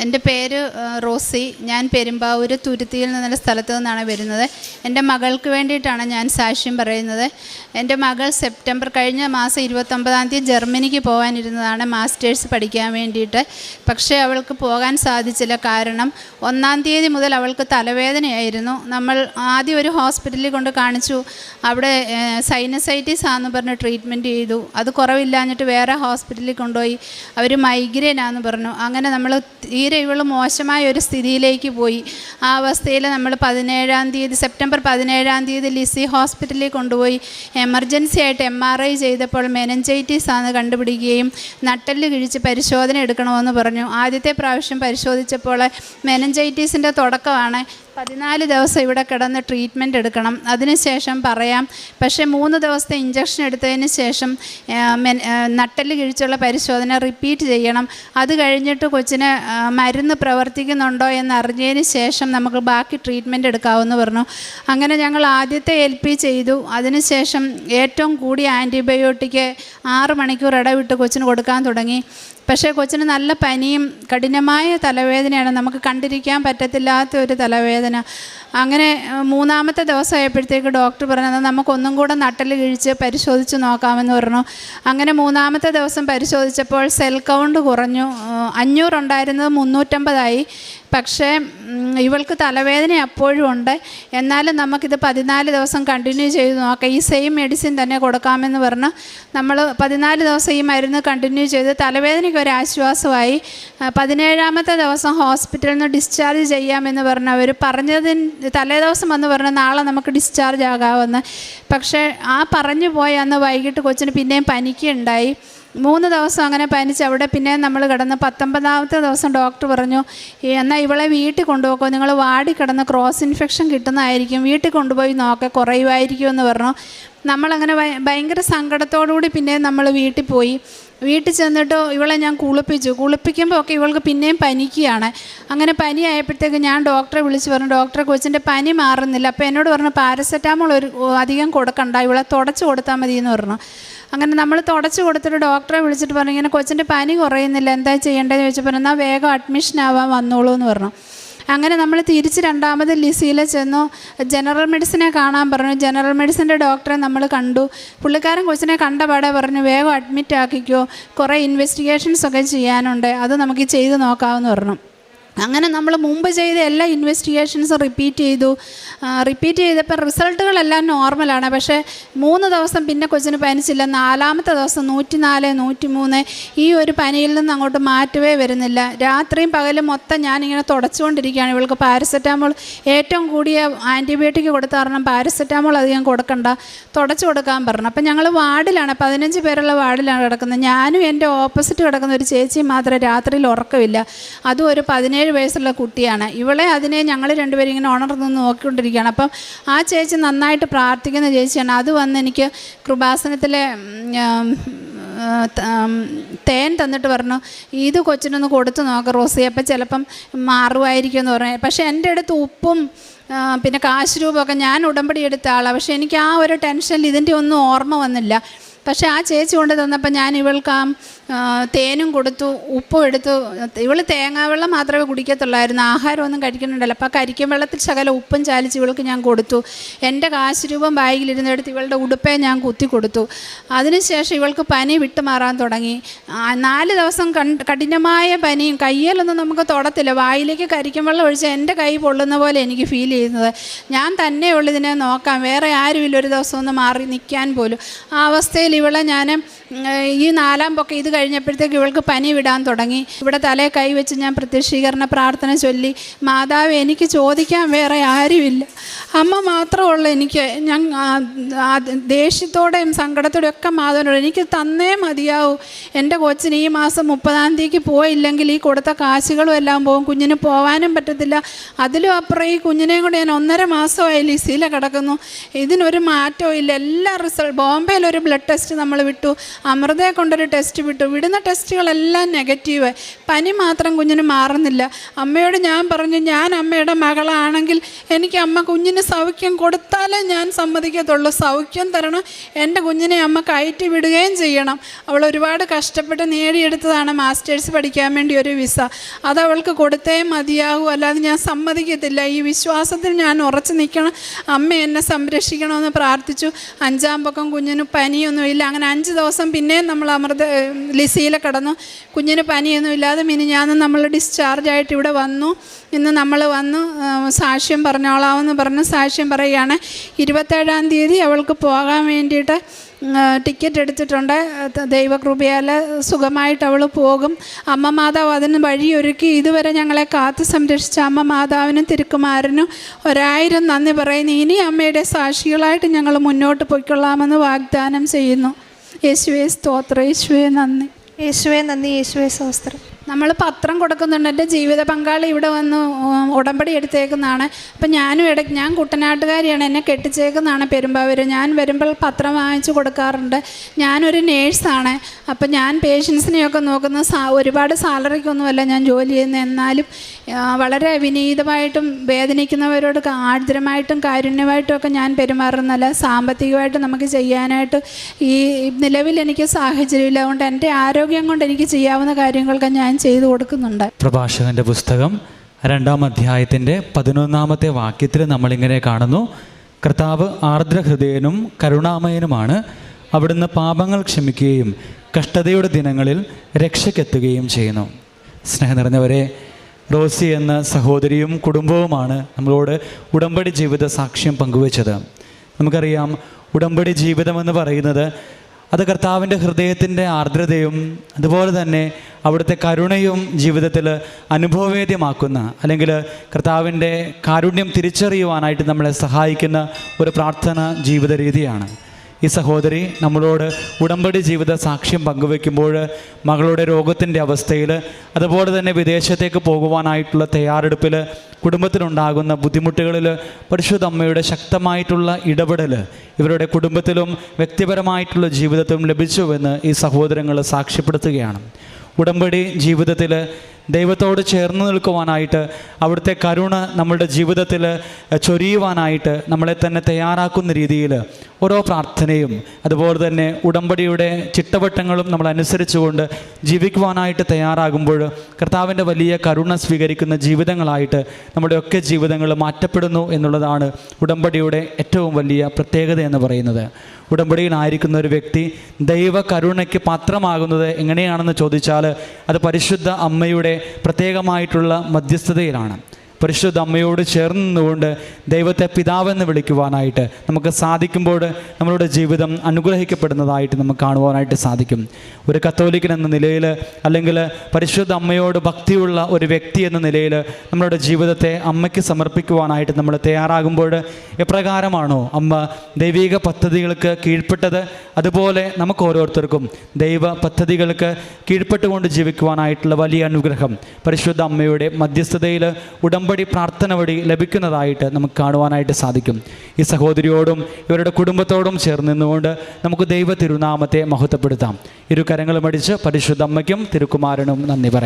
എൻ്റെ പേര് റോസി. ഞാൻ പെരുമ്പാവൂർ തുരുത്തിയിൽ നിന്നുള്ള സ്ഥലത്തു നിന്നാണ് വരുന്നത്. എൻ്റെ മകൾക്ക് വേണ്ടിയിട്ടാണ് ഞാൻ സാക്ഷ്യം പറയുന്നത്. എൻ്റെ മകൾ കഴിഞ്ഞ മാസം 29-ാം തീയതി ജർമ്മനിക്ക് പോകാനിരുന്നതാണ് മാസ്റ്റേഴ്സ് പഠിക്കാൻ വേണ്ടിയിട്ട്. പക്ഷേ അവൾക്ക് പോകാൻ സാധിച്ചില്ല. കാരണം 1-ാം തീയതി മുതൽ അവൾക്ക് തലവേദനയായിരുന്നു. നമ്മൾ ആദ്യം ഒരു ഹോസ്പിറ്റലിൽ കൊണ്ട് കാണിച്ചു. അവിടെ സൈനസൈറ്റിസ് ആണെന്ന് പറഞ്ഞ് ട്രീറ്റ്മെൻറ്റ് ചെയ്തു. അത് കുറവില്ലാഞ്ഞിട്ട് വേറെ ഹോസ്പിറ്റലിൽ കൊണ്ടുപോയി. അവർ മൈഗ്രെയിൻ ആണെന്ന് പറഞ്ഞു. അങ്ങനെ നമ്മൾ തീരെ ഇവൾ മോശമായ ഒരു സ്ഥിതിയിലേക്ക് പോയി. ആ അവസ്ഥയിൽ നമ്മൾ സെപ്റ്റംബർ 17-ാം തീയതി ലിസി ഹോസ്പിറ്റലിൽ കൊണ്ടുപോയി എമർജൻസി ആയിട്ട് MRI ചെയ്തപ്പോൾ മെനഞ്ചൈറ്റിസ് ആണ് കണ്ടുപിടിക്കുകയും നട്ടെല്ല് കിഴിച്ച് പരിശോധന എടുക്കണമെന്ന് പറഞ്ഞു. ആദ്യത്തെ പ്രാവശ്യം പരിശോധിച്ചപ്പോൾ മെനഞ്ചൈറ്റിസിൻ്റെ തുടക്കമാണ്. 14 ദിവസം ഇവിടെ കിടന്ന് ട്രീറ്റ്മെൻറ്റ് എടുക്കണം, അതിനുശേഷം പറയാം. പക്ഷേ 3 ദിവസത്തെ ഇഞ്ചക്ഷൻ എടുത്തതിന് ശേഷം നട്ടെല്ല് കിഴിച്ചുള്ള പരിശോധന റിപ്പീറ്റ് ചെയ്യണം. അത് കഴിഞ്ഞിട്ട് കൊച്ചിന് മരുന്ന് പ്രവർത്തിക്കുന്നുണ്ടോ എന്നറിഞ്ഞതിന് ശേഷം നമുക്ക് ബാക്കി ട്രീറ്റ്മെൻറ്റ് എടുക്കാമെന്ന് പറഞ്ഞു. അങ്ങനെ ഞങ്ങൾ ആദ്യത്തെ LP ചെയ്തു. അതിനുശേഷം ഏറ്റവും കൂടിയ ആൻറ്റിബയോട്ടിക് 6 മണിക്കൂർ ഇടവിട്ട് കൊച്ചിന് കൊടുക്കാൻ തുടങ്ങി. പക്ഷേ കൊച്ചിന് നല്ല പനിയും കഠിനമായ തലവേദനയാണ്, നമുക്ക് കണ്ടിരിക്കാൻ പറ്റത്തില്ലാത്ത ഒരു തലവേദന. അങ്ങനെ 3-ാമത്തെ ദിവസമായപ്പോഴത്തേക്ക് ഡോക്ടർ പറഞ്ഞത് നമുക്കൊന്നും കൂടെ നട്ടെല്ല് കിഴിച്ച് പരിശോധിച്ച് നോക്കാമെന്ന് പറഞ്ഞു. അങ്ങനെ 3-ാമത്തെ ദിവസം പരിശോധിച്ചപ്പോൾ സെൽ കൗണ്ട് കുറഞ്ഞു. 500 ഉണ്ടായിരുന്നത് 350 പക്ഷേ ഇവൾക്ക് തലവേദന അപ്പോഴും ഉണ്ട്. എന്നാലും നമുക്കിത് 14 ദിവസം കണ്ടിന്യൂ ചെയ്ത് നോക്കാം, ഈ സെയിം മെഡിസിൻ തന്നെ കൊടുക്കാമെന്ന് പറഞ്ഞ് നമ്മൾ 14 ദിവസം ഈ മരുന്ന് കണ്ടിന്യൂ ചെയ്ത് തലവേദനയ്ക്ക് ഒരു ആശ്വാസമായി. 17-ാമത്തെ ദിവസം ഹോസ്പിറ്റലിൽ നിന്ന് ഡിസ്ചാർജ് ചെയ്യാമെന്ന് പറഞ്ഞ് അവർ പറഞ്ഞതിന് തലേദിവസം വന്ന് പറഞ്ഞ് നാളെ നമുക്ക് ഡിസ്ചാർജ് ആകാമെന്ന്. പക്ഷേ ആ പറഞ്ഞു പോയി അന്ന് വൈകിട്ട് കൊച്ചിന് പിന്നെയും പനിക്കുണ്ടായി. 3 ദിവസം അങ്ങനെ പനിച്ച് അവിടെ പിന്നെ നമ്മൾ കിടന്ന് 19-ാമത്തെ ദിവസം ഡോക്ടർ പറഞ്ഞു എന്നാൽ ഇവളെ വീട്ടിൽ കൊണ്ടുപോക്കോ, നിങ്ങൾ വാടി കിടന്ന് ക്രോസ് ഇൻഫെക്ഷൻ കിട്ടുന്നതായിരിക്കും, വീട്ടിൽ കൊണ്ടുപോയി നോക്കെ കുറയുമായിരിക്കും എന്ന് പറഞ്ഞു. നമ്മളങ്ങനെ ഭയങ്കര സങ്കടത്തോടുകൂടി പിന്നെ നമ്മൾ വീട്ടിൽ പോയി. വീട്ടിൽ ചെന്നിട്ട് ഇവളെ ഞാൻ കുളിപ്പിക്കുമ്പോൾ ഒക്കെ ഇവൾക്ക് പിന്നെയും പനിക്കുകയാണ്. അങ്ങനെ പനി ആയപ്പോഴത്തേക്ക് ഞാൻ ഡോക്ടറെ വിളിച്ച് പറഞ്ഞു, ഡോക്ടറെ കൊച്ചിൻ്റെ പനി മാറുന്നില്ല. അപ്പോൾ എന്നോട് പറഞ്ഞു പാരസെറ്റാമോൾ അധികം കൊടുക്കണ്ട, ഇവളെ തുടച്ച് കൊടുത്താൽ മതി എന്ന് പറഞ്ഞു. അങ്ങനെ നമ്മൾ തുടച്ച് കൊടുത്തിട്ട് ഡോക്ടറെ വിളിച്ചിട്ട് പറഞ്ഞു ഇങ്ങനെ കൊച്ചിൻ്റെ പനി കുറയുന്നില്ല, എന്താ ചെയ്യേണ്ടതെന്ന് ചോദിച്ചപ്പോൾ എന്നാൽ വേഗം അഡ്മിഷൻ ആവാൻ വന്നോളൂ എന്ന് പറഞ്ഞു. അങ്ങനെ നമ്മൾ തിരിച്ച് 2-ാമത് ലിസിയിൽ ചെന്നു. ജനറൽ മെഡിസിനെ കാണാൻ പറഞ്ഞു. ജനറൽ മെഡിസിൻ്റെ ഡോക്ടറെ നമ്മൾ കണ്ടു. പുള്ളിക്കാരൻ കൊച്ചിനെ കണ്ടപാടെ പറഞ്ഞു വേഗം അഡ്മിറ്റ് ആക്കിക്കോ, കുറേ ഇൻവെസ്റ്റിഗേഷൻസൊക്കെ ചെയ്യാനുണ്ട്, അത് നമുക്ക് ചെയ്ത് നോക്കാമെന്ന് പറഞ്ഞു. അങ്ങനെ നമ്മൾ മുമ്പ് ചെയ്ത എല്ലാ ഇൻവെസ്റ്റിഗേഷൻസും റിപ്പീറ്റ് ചെയ്തപ്പോൾ റിസൾട്ടുകളെല്ലാം നോർമലാണ്. പക്ഷേ 3 ദിവസം പിന്നെ കൊച്ചിന് പനിച്ചില്ല. 4-ാമത്തെ ദിവസം 104, 103 ഈ ഒരു പനിയിൽ നിന്ന് അങ്ങോട്ട് മാറ്റവേ വരുന്നില്ല. രാത്രിയും പകലും മൊത്തം ഞാനിങ്ങനെ തുടച്ചുകൊണ്ടിരിക്കുകയാണ്. ഇവൾക്ക് പാരസെറ്റാമോൾ ഏറ്റവും കൂടിയ ആൻറ്റിബയോട്ടിക് കൊടുത്ത കാരണം പാരസെറ്റാമോൾ അധികം കൊടുക്കണ്ട, തുടച്ചു കൊടുക്കാൻ പറഞ്ഞു. അപ്പം ഞങ്ങൾ വാർഡിലാണ്, 15 പേരുള്ള വാർഡിലാണ് കിടക്കുന്നത്. ഞാനും എൻ്റെ ഓപ്പോസിറ്റ് കിടക്കുന്ന ഒരു ചേച്ചിയും മാത്രമേ രാത്രിയിൽ ഉറക്കമില്ല. അതും ഒരു 17 വയസ്സുള്ള കുട്ടിയാണ്. അതിനെ ഞങ്ങൾ രണ്ടുപേരും ഇങ്ങനെ ഉണർന്ന് നോക്കിക്കൊണ്ടിരിക്കുകയാണ്. അപ്പം ആ ചേച്ചി നന്നായിട്ട് പ്രാർത്ഥിക്കുന്ന ചേച്ചിയാണ്. അത് വന്ന് എനിക്ക് കൃപാസനത്തിലെ തേൻ തന്നിട്ട് പറഞ്ഞു ഇത് കൊച്ചിനൊന്ന് കൊടുത്തു നോക്കാം റോസി, അപ്പം ചിലപ്പം മാറുമായിരിക്കും എന്ന് പറഞ്ഞു. പക്ഷേ എൻ്റെ അടുത്ത് ഉപ്പും പിന്നെ കാശ് രൂപമൊക്കെ ഞാൻ ഉടമ്പടി എടുത്ത ആളാണ്. പക്ഷേ എനിക്ക് ആ ഒരു ടെൻഷനിൽ ഇതിൻ്റെ ഒന്നും ഓർമ്മ വന്നില്ല. പക്ഷേ ആ ചേച്ചി കൊണ്ട് തന്നപ്പോൾ ഞാൻ ഇവൾക്ക് തേനും കൊടുത്തു, ഉപ്പും എടുത്തു. ഇവൾ തേങ്ങാവെള്ളം മാത്രമേ കുടിക്കത്തുള്ളായിരുന്നു, ആഹാരമൊന്നും കഴിക്കുന്നുണ്ടല്ലോ. അപ്പോൾ കരിക്കും വെള്ളത്തിൽ ശകലം ഉപ്പും ചാലിച്ച് ഇവൾക്ക് ഞാൻ കൊടുത്തു. എൻ്റെ കാശ് രൂപം ബാഗിലിരുന്നെടുത്ത് ഇവളുടെ ഉടുപ്പേ ഞാൻ കുത്തി കൊടുത്തു. അതിനുശേഷം ഇവൾക്ക് പനി വിട്ടുമാറാൻ തുടങ്ങി. 4 ദിവസം കഠിനമായ പനിയും, കയ്യിലൊന്നും നമുക്ക് തൊടത്തില്ല, വായിലേക്ക് കരിക്കും വെള്ളം ഒഴിച്ച് എൻ്റെ കൈ പൊള്ളുന്ന പോലെ എനിക്ക് ഫീൽ ചെയ്യുന്നത്. ഞാൻ തന്നെ ഉള്ളതിനെ നോക്കാം, വേറെ ആരുമില്ല ഒരു ദിവസം ഒന്ന് മാറി നിൽക്കാൻ പോലും. ആ അവസ്ഥയിൽ ഇവളെ ഞാൻ ഈ 4-ാം പൊക്കം ഇത് കഴിഞ്ഞപ്പോഴത്തേക്ക് ഇവൾക്ക് പനി വിടാൻ തുടങ്ങി. ഇവിടെ തലേ കൈവച്ച് ഞാൻ പ്രത്യക്ഷീകരണ പ്രാർത്ഥന ചൊല്ലി, മാതാവ് എനിക്ക് ചോദിക്കാൻ വേറെ ആരുമില്ല, അമ്മ മാത്രമുള്ളൂ എനിക്ക്. ഞാൻ ദേഷ്യത്തോടെയും സങ്കടത്തോടെയും ഒക്കെ മാതാവിനോട് എനിക്ക് തന്നേ മതിയാവും. എൻ്റെ കൊച്ചിന് ഈ മാസം 30-ാം തീയതിക്ക് പോയില്ലെങ്കിൽ ഈ കൊടുത്ത കാശുകളും എല്ലാം പോകും, കുഞ്ഞിന് പോകാനും പറ്റത്തില്ല. അതിലും അപ്പുറം ഈ കുഞ്ഞിനെയും കൂടെ ഞാൻ 1.5 മാസമായി ലിസിയിൽ കിടക്കുന്നു, ഇതിനൊരു മാറ്റവും ഇല്ല. എല്ലാ ബോംബെയിലൊരു ബ്ലഡ് ടെസ്റ്റ് ടെസ്റ്റ് നമ്മൾ വിട്ടു, അമൃതയെ കൊണ്ടൊരു ടെസ്റ്റ് വിട്ടു. വിടുന്ന ടെസ്റ്റുകളെല്ലാം നെഗറ്റീവ്. പനി മാത്രം കുഞ്ഞിന് മാറുന്നില്ല. അമ്മയോട് ഞാൻ പറഞ്ഞു, ഞാൻ അമ്മയുടെ മകളാണെങ്കിൽ എനിക്ക് അമ്മ കുഞ്ഞിന് സൗഖ്യം കൊടുത്താലേ ഞാൻ സമ്മതിക്കത്തുള്ളൂ. സൗഖ്യം തരണം, എൻ്റെ കുഞ്ഞിനെ അമ്മ കയറ്റി വിടുകയും ചെയ്യണം. അവൾ ഒരുപാട് കഷ്ടപ്പെട്ട് നേടിയെടുത്തതാണ് മാസ്റ്റേഴ്സ് പഠിക്കാൻ വേണ്ടി ഒരു വിസ. അത് അവൾക്ക് കൊടുത്തേ മതിയാകൂ, അല്ലാതെ ഞാൻ സമ്മതിക്കത്തില്ല. ഈ വിശ്വാസത്തിൽ ഞാൻ ഉറച്ചു നിൽക്കണം, അമ്മ എന്നെ സംരക്ഷിക്കണമെന്ന് പ്രാർത്ഥിച്ചു. 5-ാം പക്കം കുഞ്ഞിന് പനിയൊന്നുമില്ല. അങ്ങനെ 5 ദിവസം പിന്നെയും നമ്മൾ ലിസിയിൽ കിടന്നു. കുഞ്ഞിന് പനിയൊന്നും ഇല്ലാതെ മിനിഞ്ഞാന്ന് നമ്മൾ ഡിസ്ചാർജായിട്ട് ഇവിടെ വന്നു. ഇന്ന് നമ്മൾ വന്നു സാക്ഷ്യം പറഞ്ഞോളാമെന്ന് പറഞ്ഞ് സാക്ഷ്യം പറയുകയാണ്. 27-ാം തീയതി അവൾക്ക് പോകാൻ വേണ്ടിയിട്ട് ടിക്കറ്റ് എടുത്തിട്ടുണ്ട്. ദൈവകൃപയാൽ സുഖമായിട്ട് അവൾ പോകും. അമ്മ മാതാവ് അതിന് വഴിയൊരുക്കി ഇതുവരെ ഞങ്ങളെ കാത്തു സംരക്ഷിച്ച അമ്മ മാതാവിനും തിരുക്കുമാരനും 1000 നന്ദി പറയുന്നു. ഇനി അമ്മയുടെ സാക്ഷികളായിട്ട് ഞങ്ങൾ മുന്നോട്ട് പോയിക്കൊള്ളാമെന്ന് വാഗ്ദാനം ചെയ്യുന്നു. യേശുവേ സ്തോത്രം, യേശുവേ നന്ദി. യേശുവേ നന്ദി, യേശുവേ സ്തോത്രം. നമ്മൾ പത്രം കൊടുക്കുന്നുണ്ട്. എൻ്റെ ജീവിത പങ്കാളി ഇവിടെ വന്ന് ഉടമ്പടി എടുത്തേക്കുന്നതാണ്. അപ്പം ഞാൻ കുട്ടനാട്ടുകാരിയാണ്, എന്നെ കെട്ടിച്ചേക്കുന്നതാണ് പെരുമ്പാവൂർ. ഞാൻ വരുമ്പോൾ പത്രം വാങ്ങിച്ചു കൊടുക്കാറുണ്ട്. ഞാനൊരു നേഴ്സാണ്. അപ്പം ഞാൻ പേഷ്യൻസിനെയൊക്കെ നോക്കുന്ന ഒരുപാട് സാലറിക്കൊന്നുമല്ല ഞാൻ ജോലി ചെയ്യുന്നത്. എന്നാലും വളരെ വിനീതമായിട്ടും വേദനിക്കുന്നവരോട് ആർദ്രമായിട്ടും കാരുണ്യമായിട്ടും ഒക്കെ ഞാൻ പെരുമാറുന്നല്ല. സാമ്പത്തികമായിട്ട് നമുക്ക് ചെയ്യാനായിട്ട് ഈ നിലവിൽ എനിക്ക് സാഹചര്യമില്ല. അതുകൊണ്ട് എൻ്റെ ആരോഗ്യം കൊണ്ട് എനിക്ക് ചെയ്യാവുന്ന കാര്യങ്ങളൊക്കെ ഞാൻ ചെയ്തു കൊടുക്കുന്നുണ്ട്. പ്രഭാഷകന്റെ പുസ്തകം 2-ാം അധ്യായത്തിൻ്റെ 11-ാമത്തെ വാക്യത്തിൽ നമ്മളിങ്ങനെ കാണുന്നു: കർത്താവ് ആർദ്രഹൃദയനും കരുണാമയനുമാണ്, അവിടുന്ന് പാപങ്ങൾ ക്ഷമിക്കുകയും കഷ്ടതയുടെ ദിനങ്ങളിൽ രക്ഷയ്ക്കെത്തുകയും ചെയ്യുന്നു. സ്നേഹം നിറഞ്ഞവരെ, റോസി എന്ന സഹോദരിയും കുടുംബവുമാണ് നമ്മളോട് ഉടമ്പടി ജീവിത സാക്ഷ്യം പങ്കുവച്ചത്. നമുക്കറിയാം, ഉടമ്പടി ജീവിതമെന്ന് പറയുന്നത് അത് കർത്താവിൻ്റെ ഹൃദയത്തിൻ്റെ ആർദ്രതയും അതുപോലെ തന്നെ അവിടുത്തെ കരുണയും ജീവിതത്തിൽ അനുഭവവേദ്യമാക്കുന്ന, അല്ലെങ്കിൽ കർത്താവിൻ്റെ കാരുണ്യം തിരിച്ചറിയുവാനായിട്ട് നമ്മളെ സഹായിക്കുന്ന ഒരു പ്രാർത്ഥന ജീവിത രീതിയാണ്. ഈ സഹോദരി നമ്മളോട് ഉടമ്പടി ജീവിത സാക്ഷ്യം പങ്കുവെക്കുമ്പോൾ മകളുടെ രോഗത്തിൻ്റെ അവസ്ഥയിൽ, അതുപോലെ തന്നെ വിദേശത്തേക്ക് പോകുവാനായിട്ടുള്ള തയ്യാറെടുപ്പിൽ, കുടുംബത്തിലുണ്ടാകുന്ന ബുദ്ധിമുട്ടുകളിൽ പരിശുദ്ധ അമ്മയുടെ ശക്തമായിട്ടുള്ള ഇടപെടൽ ഇവരുടെ കുടുംബത്തിലും വ്യക്തിപരമായിട്ടുള്ള ജീവിതത്തിലും ലഭിച്ചുവെന്ന് ഈ സഹോദരങ്ങൾ സാക്ഷ്യപ്പെടുത്തുകയാണ്. ഉടമ്പടി ജീവിതത്തിൽ ദൈവത്തോട് ചേർന്ന് നിൽക്കുവാനായിട്ട്, അവിടുത്തെ കരുണ നമ്മളുടെ ജീവിതത്തിൽ ചൊരിയുവാനായിട്ട് നമ്മളെ തന്നെ തയ്യാറാക്കുന്ന രീതിയിൽ ഓരോ പ്രാർത്ഥനയും അതുപോലെ തന്നെ ഉടമ്പടിയുടെ ചിട്ടവട്ടങ്ങളും നമ്മൾ അനുസരിച്ചുകൊണ്ട് ജീവിക്കുവാനായിട്ട് തയ്യാറാകുമ്പോൾ കർത്താവിൻ്റെ വലിയ കരുണ സ്വീകരിക്കുന്ന ജീവിതങ്ങളായിട്ട് നമ്മുടെയൊക്കെ ജീവിതങ്ങൾ മാറ്റപ്പെടുന്നു എന്നുള്ളതാണ് ഉടമ്പടിയുടെ ഏറ്റവും വലിയ പ്രത്യേകത എന്ന് പറയുന്നത്. ഉടമ്പടിയിലായിരിക്കുന്ന ഒരു വ്യക്തി ദൈവ കരുണയ്ക്ക് പാത്രമാകുന്നത് എങ്ങനെയാണെന്ന് ചോദിച്ചാൽ അത് പരിശുദ്ധ അമ്മയുടെ പ്രത്യേകമായിട്ടുള്ള മധ്യസ്ഥതയിലാണ്. പരിശുദ്ധ അമ്മയോട് ചേർന്ന് നിന്നുകൊണ്ട് ദൈവത്തെ പിതാവെന്ന് വിളിക്കുവാനായിട്ട് നമുക്ക് സാധിക്കുമ്പോൾ നമ്മളുടെ ജീവിതം അനുഗ്രഹിക്കപ്പെടുന്നതായിട്ട് നമുക്ക് കാണുവാനായിട്ട് സാധിക്കും. ഒരു കത്തോലിക്കൻ എന്ന നിലയിൽ, അല്ലെങ്കിൽ പരിശുദ്ധ അമ്മയോട് ഭക്തിയുള്ള ഒരു വ്യക്തി എന്ന നിലയിൽ നമ്മളുടെ ജീവിതത്തെ അമ്മയ്ക്ക് സമർപ്പിക്കുവാനായിട്ട് നമ്മൾ തയ്യാറാകുമ്പോൾ എപ്രകാരമാണോ അമ്മ ദൈവിക പദ്ധതികൾക്ക് കീഴ്പ്പെട്ടത്, അതുപോലെ നമുക്ക് ഓരോരുത്തർക്കും ദൈവ പദ്ധതികൾക്ക് കീഴ്പ്പെട്ടുകൊണ്ട് ജീവിക്കുവാനായിട്ടുള്ള വലിയ അനുഗ്രഹം പരിശുദ്ധ അമ്മയുടെ മധ്യസ്ഥതയിൽ ഉടമ്പടി പ്രാർത്ഥന വഴി ലഭിക്കുന്നതായിട്ട് നമുക്ക് കാണുവാനായിട്ട് സാധിക്കും. ഈ സഹോദരിയോടും ഇവരുടെ കുടുംബത്തോടും ചേർന്ന് നിന്നുകൊണ്ട് നമുക്ക് ദൈവ തിരുനാമത്തെ മഹത്വപ്പെടുത്താം. ഇരു കരങ്ങളും അടിച്ച് പരിശുദ്ധ അമ്മയ്ക്കും തിരുക്കുമാരനും നന്ദി പറയാം.